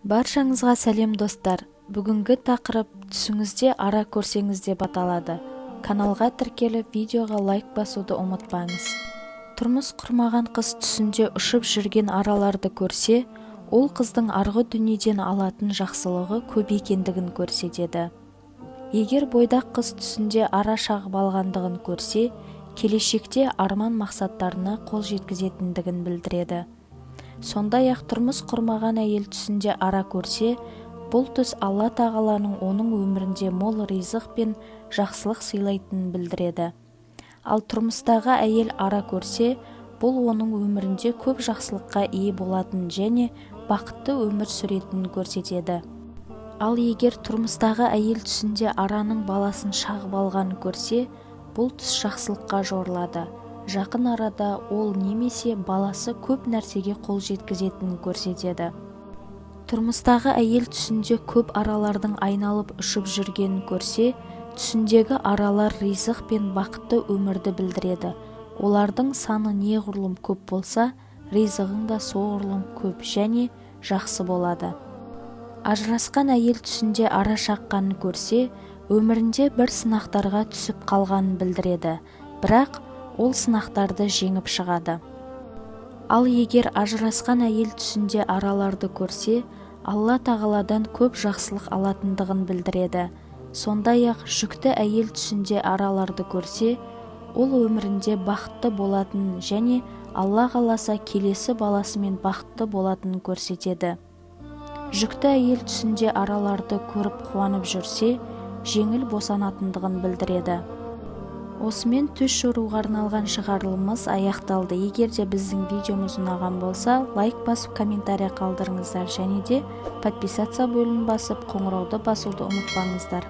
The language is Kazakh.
Баршаңызға сәлем достар. Бүгінгі тақырып түсіңізде ара көрсеңіз деп аталады. Каналға тіркеліп, видеоға лайк басуды ұмытпаңыз. Тұрмыс құрмаған қыз түсінде ұшып жүрген араларды көрсе, ол қыздың арғы дүниеден алатын жақсылығы көп екендігін көрсетеді. Егер бойдақ қыз түсінде ара шағып алғандығын көрсе, келешекте арман мақсаттарына қол жеткізетіндігін білдіреді. Сондай-ақ тұрмыс құрмаған әйел түсінде ара көрсе, бұл түс Алла тағаланың оның өмірінде мол ризық пен жақсылық сыйлайтынын білдіреді. Ал тұрмыстағы әйел ара көрсе, бұл оның өмірінде көп жақсылыққа ие болатынын және бақытты өмір сүретінін көрсетеді. Ал егер тұрмыстағы әйел түсінде араның баласын шағып алғанын көрсе, бұл түс жақсылыққа жорылады. Жақын арада ол немесе баласы көп нәрсеге қол жеткізетінін көрсетеді. Тұрмыстағы әйел түсінде көп аралардың айналып ұшып жүргенін көрсе, түсіндегі аралар ризық пен бақытты өмірді білдіреді. Олардың саны неғұрлым көп болса, ризығың да соғұрлым көп және жақсы болады. Ажырасқан әйел түсінде ара шаққанын көрсе, өмірінде бір сынақтарға түсіп қалғанын білдіреді, бірақ ол сынақтарды жеңіп шығады. Ал егер ажырасқан әйел түсінде араларды көрсе, Алла тағаладан көп жақсылық алатындығын білдіреді. Сондай-ақ жүкті әйел түсінде араларды көрсе, ол өмірінде бақытты болатынын және Алла қаласа келесі баласымен бақытты болатынын көрсетеді. Жүкті әйел түсінде араларды көріп қуанып жүрсе, жеңіл босанатындығын білдіреді. Осымен түс жоруға арналған шығарылымымыз аяқталды. Егер де біздің видеомыз ұнаған болса, лайк басып, комментария қалдырыңыздар және де подписаться бөлімін басып, қоңырауды басуды ұмытпаңыздар.